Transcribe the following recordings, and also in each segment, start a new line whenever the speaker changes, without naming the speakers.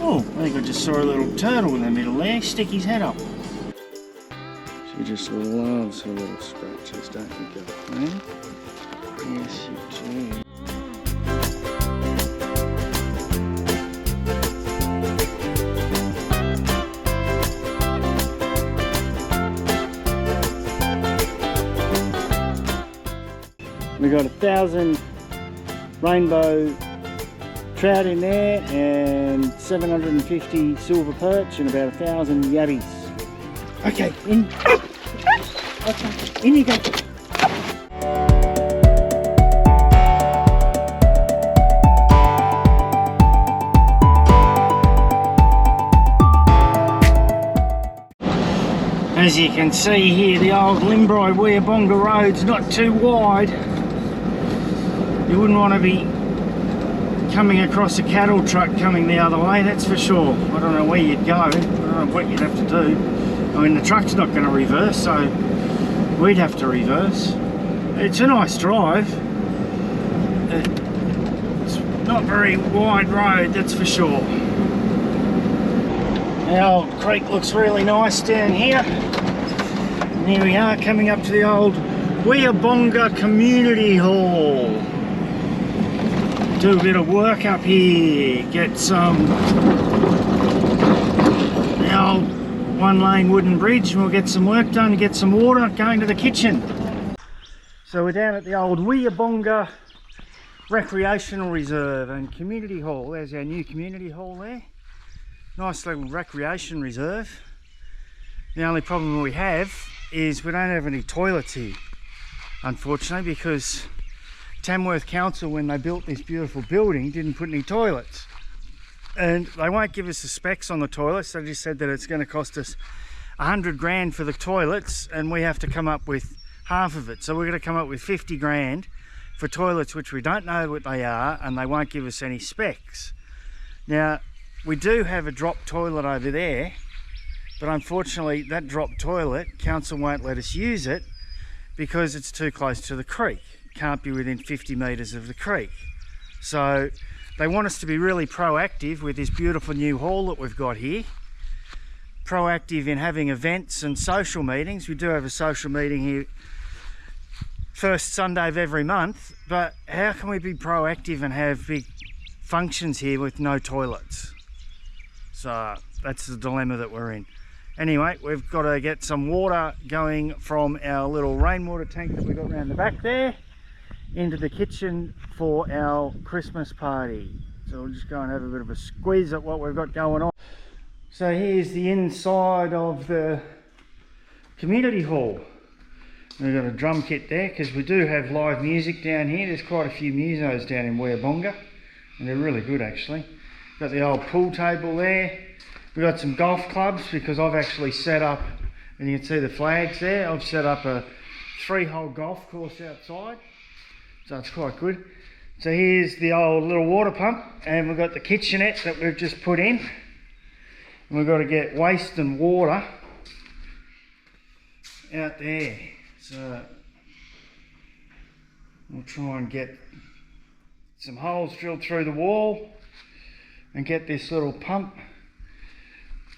Oh, I think I just saw a little turtle in the middle there, stick his head up. She just loves her little scratches, don't you, girlfriend? Yes, you do. We got 1,000 rainbow trout in there and 750 silver perch and about 1,000 yabbies. Okay, in. Okay, in you go. As you can see here, the old Limbroy-Weabonga Road's not too wide. You wouldn't want to be coming across a cattle truck coming the other way, that's for sure. I don't know where you'd go, I don't know what you'd have to do. I mean, the truck's not going to reverse, so we'd have to reverse. It's a nice drive. It's not very wide road, that's for sure. The old creek looks really nice down here. And here we are coming up to the old Weabonga Community Hall. Do a bit of work up here, get some the old one-lane wooden bridge, and we'll get some work done, get some water going to the kitchen. So we're down at the old Weabonga Recreational Reserve and Community Hall. There's our new community hall there. Nice little recreation reserve. The only problem we have is we don't have any toilets here, unfortunately, because Tamworth Council, when they built this beautiful building, didn't put any toilets, and they won't give us the specs on the toilets. They just said that it's going to cost us 100 grand for the toilets, and we have to come up with half of it. So we're going to come up with 50 grand for toilets which we don't know what they are, and they won't give us any specs. Now, we do have a drop toilet over there, but unfortunately that drop toilet, council won't let us use it because it's too close to the creek. Can't be within 50 metres of the creek. So they want us to be really proactive with this beautiful new hall that we've got here. Proactive in having events and social meetings. We do have a social meeting here first Sunday of every month, but how can we be proactive and have big functions here with no toilets? So that's the dilemma that we're in. Anyway, we've got to get some water going from our little rainwater tank that we got around the back there into the kitchen for our Christmas party. So we'll just go and have a bit of a squeeze at what we've got going on. So here's the inside of the community hall. We've got a drum kit there because we do have live music down here. There's quite a few musos down in Weabonga, and they're really good actually. Got the old pool table there. We've got some golf clubs because I've actually set up, and you can see the flags there, I've set up a 3-hole golf course outside. So it's quite good. So here's the old little water pump, and we've got the kitchenette that we've just put in. And we've got to get waste and water out there. So we'll try and get some holes drilled through the wall and get this little pump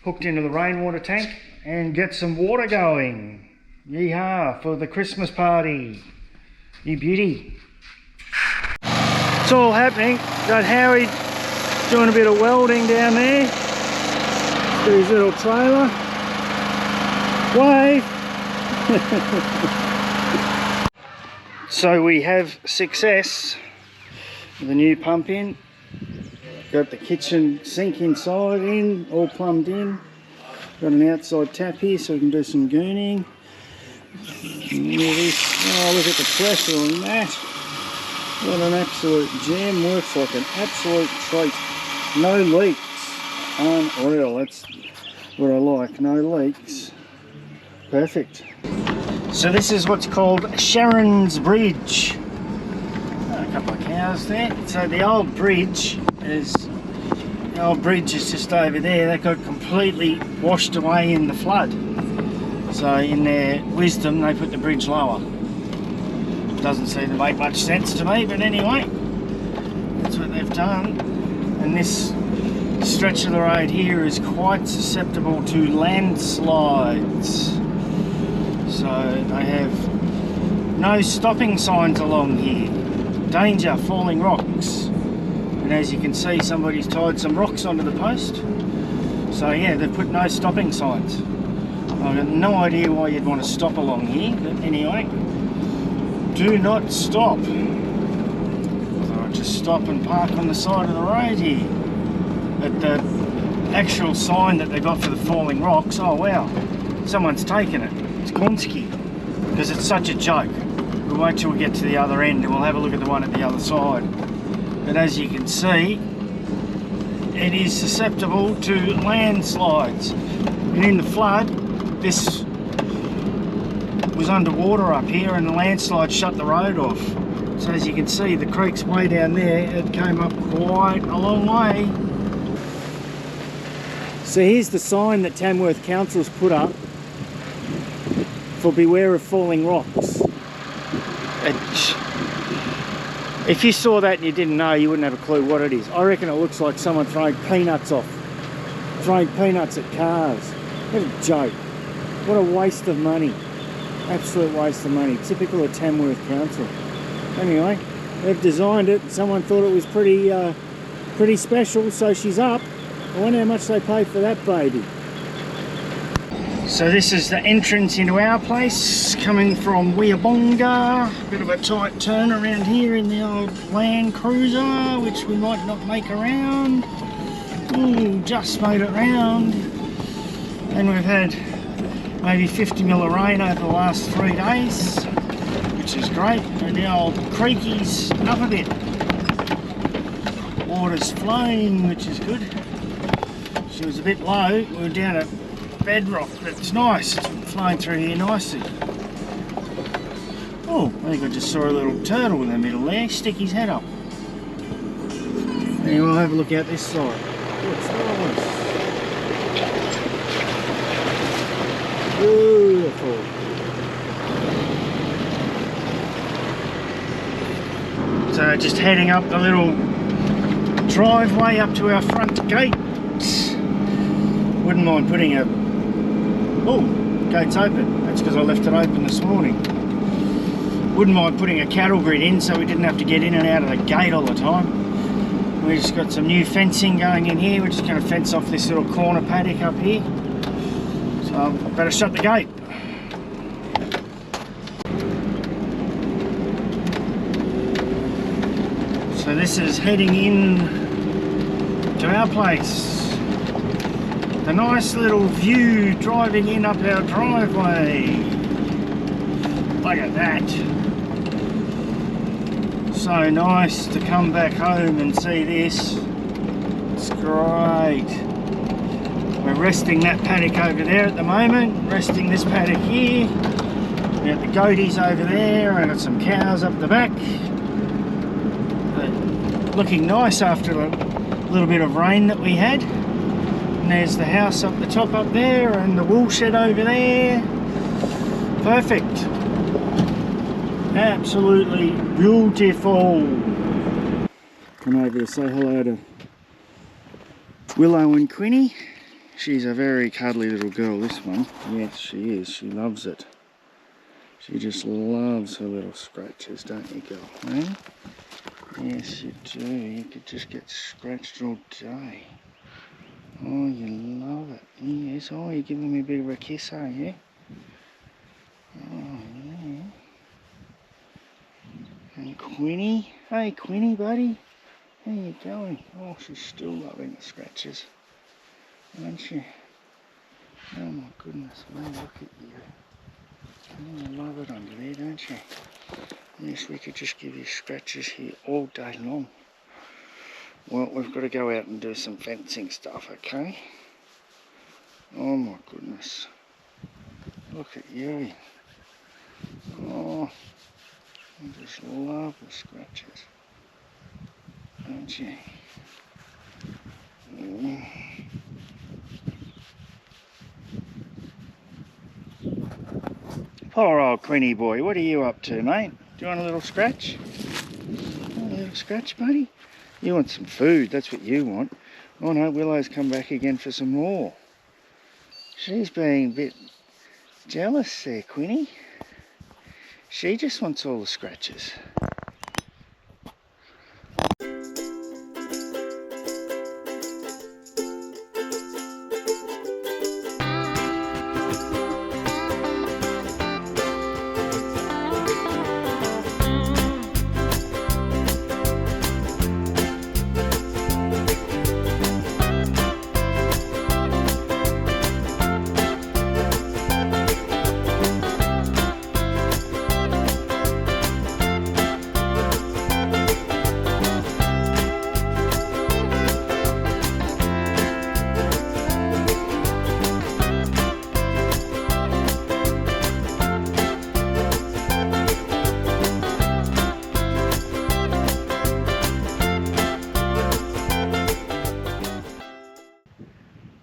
hooked into the rainwater tank and get some water going. Yeehaw, for the Christmas party. You beauty. It's all happening. Got Howie doing a bit of welding down there. Got his little trailer. Wave. So we have success with the new pump in. Got the kitchen sink inside in, all plumbed in. Got an outside tap here so we can do some gooning. Oh, look at the pressure on that. What an absolute gem, works like an absolute treat. No leaks, unreal, that's what I like, no leaks. Perfect. So this is what's called Sharon's Bridge. A couple of cows there. So the old bridge is just over there. That got completely washed away in the flood. So in their wisdom they put the bridge lower. Doesn't seem to make much sense to me, but anyway, that's what they've done. And this stretch of the road here is quite susceptible to landslides. So they have no stopping signs along here. Danger, falling rocks. And as you can see, somebody's tied some rocks onto the post. So yeah, they've put no stopping signs. I've got no idea why you'd want to stop along here, but anyway, do not stop. So just stop and park on the side of the road here. But the actual sign that they got for the falling rocks, oh wow, someone's taken it. It's Gonski, because it's such a joke. We'll wait till we get to the other end and we'll have a look at the one at the other side. But as you can see, it is susceptible to landslides. And in the flood, this was underwater up here and the landslide shut the road off. So as you can see, the creek's way down there. It came up quite a long way. So here's the sign that Tamworth Council's put up for beware of falling rocks. If you saw that and you didn't know, you wouldn't have a clue what it is. I reckon it looks like someone throwing peanuts at cars. What a joke. What a waste of money. Absolute waste of money. Typical of Tamworth Council. Anyway, they've designed it. Someone thought it was pretty special, so she's up. I wonder how much they pay for that baby. So this is the entrance into our place, coming from Weabonga. Bit of a tight turn around here in the old Land Cruiser, which we might not make around. Ooh, just made it round. And we've had maybe 50 mil of rain over the last 3 days, which is great. And the old creeky's up a bit. Water's flowing, which is good. She was a bit low. We were down at bedrock, but it's nice. It's flowing through here nicely. Oh, I think I just saw a little turtle in the middle there. Stick his head up. Anyway, we'll have a look out this side. What's nice? Beautiful. So just heading up the little driveway up to our front gate. Wouldn't mind putting a... Oh, gate's open. That's because I left it open this morning. Wouldn't mind putting a cattle grid in so we didn't have to get in and out of the gate all the time. We just got some new fencing going in here. We're just going to fence off this little corner paddock up here. So I better shut the gate. So this is heading in to our place. A nice little view driving in up our driveway. Look at that. So nice to come back home and see this. It's great. We're resting that paddock over there at the moment. Resting this paddock here. We got the goaties over there. I got some cows up the back. But looking nice after a little bit of rain that we had. And there's the house up the top up there and the wool shed over there. Perfect. Absolutely beautiful. Come over to say hello to Willow and Quinny. She's a very cuddly little girl, this one. Yes, she is. She loves it. She just loves her little scratches, don't you, girl? Eh? Yes, you do. You could just get scratched all day. Oh, you love it. Yes, oh, you're giving me a bit of a kiss, are you? Oh, yeah. And Quinny. Hey, Quinny, buddy. How you going? Oh, she's still loving the scratches. Aren't she? Oh, my goodness, man, look at you. Oh, you love it under there, don't you? Yes, we could just give you scratches here all day long. Well, we've got to go out and do some fencing stuff, okay? Oh my goodness. Look at you. Oh, I just love the scratches. Don't you? Mm. Poor old Quinny boy, what are you up to, mate? Do you want a little scratch? A little scratch, buddy? You want some food, that's what you want. Oh no, Willow's come back again for some more. She's being a bit jealous there, Quinny. She just wants all the scratches.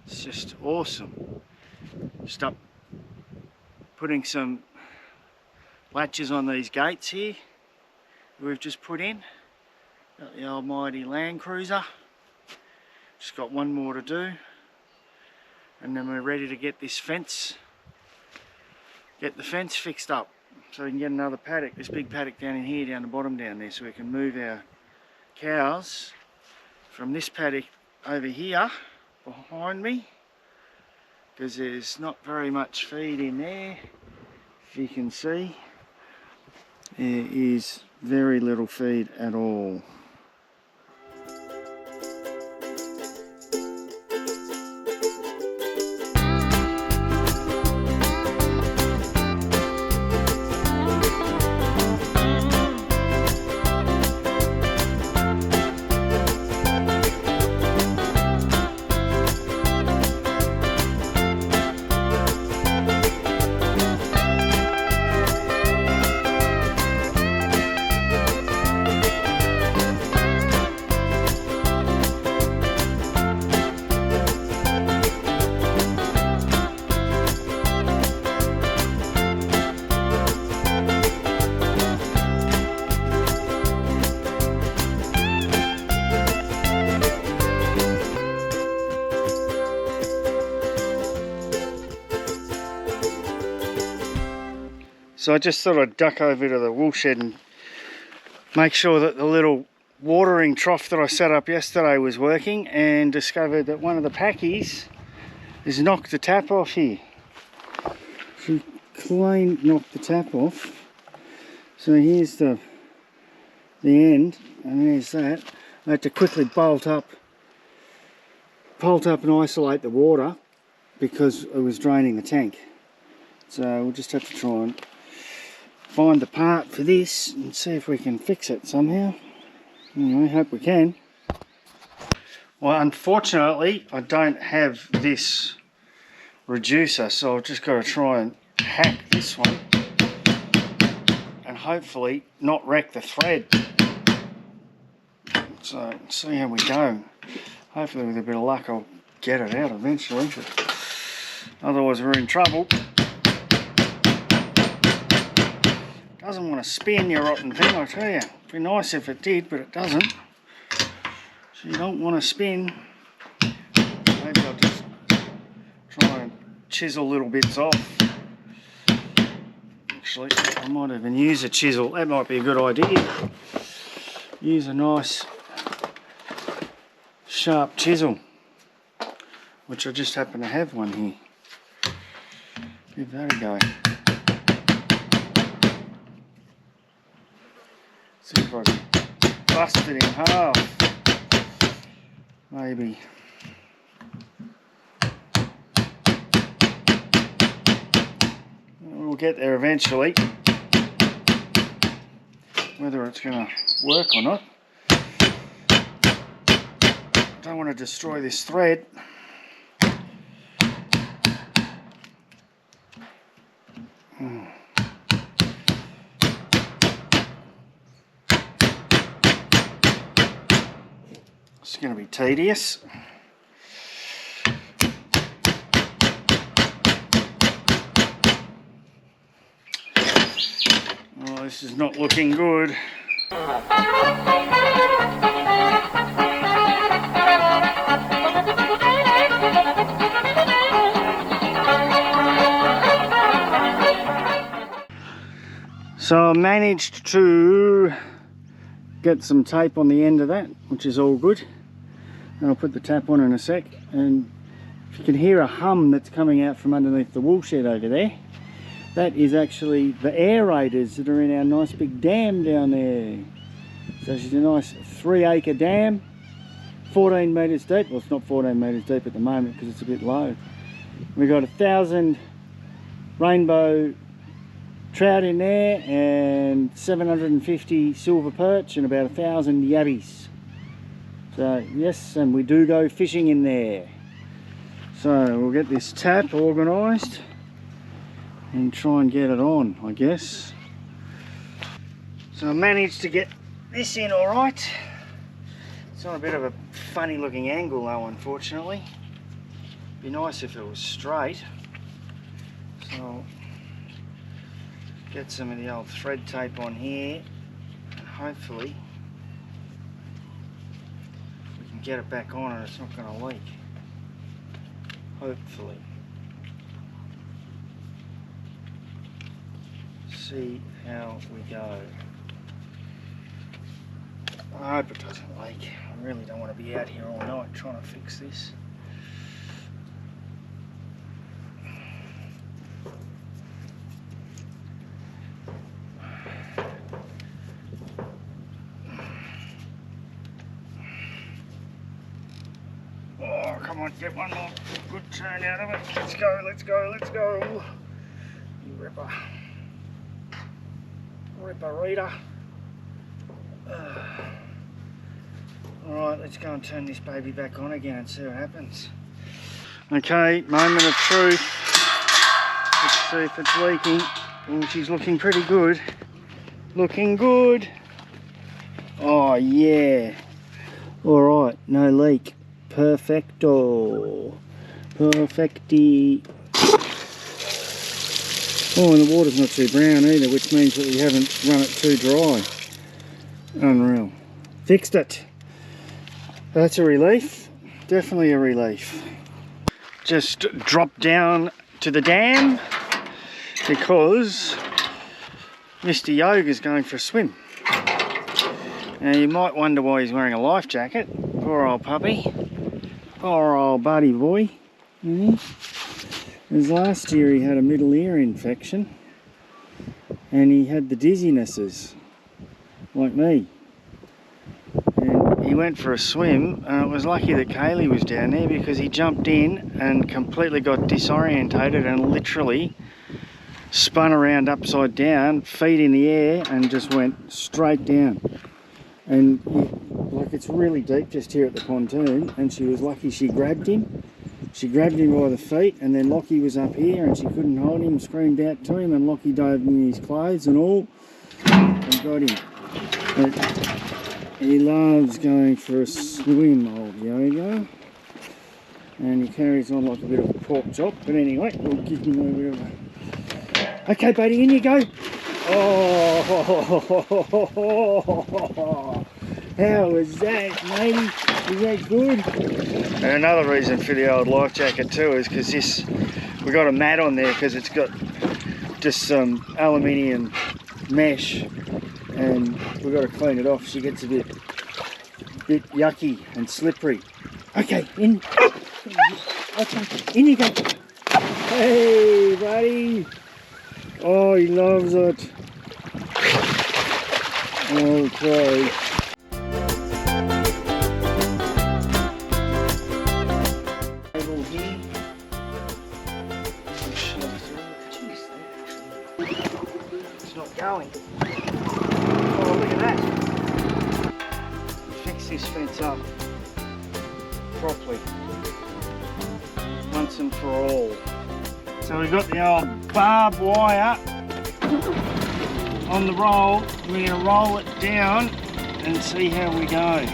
Just awesome. Stop putting some latches on these gates here we've just put in. Got the almighty Land Cruiser. Just got one more to do, and then we're ready to get this fence, get the fence fixed up so we can get another paddock, this big paddock down in here, down the bottom down there, so we can move our cows from this paddock over here behind me, because there's not very much feed in there. If you can see, there is very little feed at all. So I just thought I'd duck over to the wool shed and make sure that the little watering trough that I set up yesterday was working, and discovered that one of the packies has knocked the tap off here. She clean knocked the tap off. So here's the end, and there's that. I had to quickly bolt up and isolate the water because it was draining the tank. So we'll just have to try and find the part for this and see if we can fix it somehow. Anyway, hope we can. Well, unfortunately, I don't have this reducer, so I've just got to try and hack this one and hopefully not wreck the thread. So, see how we go. Hopefully with a bit of luck I'll get it out eventually, but otherwise we're in trouble. Doesn't want to spin, your rotten thing, I tell you. It'd be nice if it did, but it doesn't. So you don't want to spin. Maybe I'll just try and chisel little bits off. Actually, I might even use a chisel. That might be a good idea. Use a nice sharp chisel, which I just happen to have one here. Give that a go. See if I can bust it in half. Maybe. We'll get there eventually. Whether it's going to work or not. Don't want to destroy this thread. It's going to be tedious. Oh, this is not looking good. So I managed to get some tape on the end of that, which is all good. And I'll put the tap on in a sec. And if you can hear a hum that's coming out from underneath the wool shed over there, that is actually the aerators that are in our nice big dam down there. So it's a nice 3-acre dam, 14 metres deep. Well, it's not 14 metres deep at the moment because it's a bit low. We've got 1,000 rainbow trout in there and 750 silver perch and about 1,000 yabbies. So yes, and we do go fishing in there. So we'll get this tap organised and try and get it on, I guess. So I managed to get this in all right. It's on a bit of a funny looking angle though, unfortunately. Be nice if it was straight. So get some of the old thread tape on here and hopefully we can get it back on and it's not going to leak. Hopefully. See how we go. I hope it doesn't leak. I really don't want to be out here all night trying to fix this. Oh, come on, get one more good turn out of it. Let's go, let's go, let's go. You ripper. Ripper reader. Alright, let's go and turn this baby back on again and see what happens. Okay, moment of truth. Let's see if it's leaking. Oh, she's looking pretty good. Looking good. Oh yeah. Alright, no leak. Perfecto. Perfecti. Oh, and the water's not too brown either, which means that we haven't run it too dry. Unreal. Fixed it. That's a relief. Definitely a relief. Just dropped down to the dam because Mr. Yoga's going for a swim. Now you might wonder why he's wearing a life jacket. Poor old puppy. Poor old buddy boy. Because last year he had a middle ear infection and he had the dizzinesses, like me. And he went for a swim and it was lucky that Kaylee was down there because he jumped in and completely got disorientated and literally spun around upside down, feet in the air, and just went straight down. And like it's really deep just here at the pontoon, and she was lucky she grabbed him. She grabbed him by the feet, and then Lockie was up here and she couldn't hold him, screamed out to him, and Lockie dove in his clothes and all and got him. But he loves going for a swim, old Yoga, and he carries on like a bit of a pork chop. But anyway, we'll give him a bit of a... Okay, buddy, in you go. Oh, how was that, matey? Was that good? And another reason for the old life jacket too is because this, we got a mat on there because it's got just some aluminium mesh, and we've got to clean it off. She gets a bit yucky and slippery. Okay, in. Okay, in you go. Hey, buddy. Oh, he loves it. Okay. It's not going. Oh, look at that. Fix this fence up properly once and for all. So we've got the old barbed wire on the roll. We're going to roll it down and see how we go.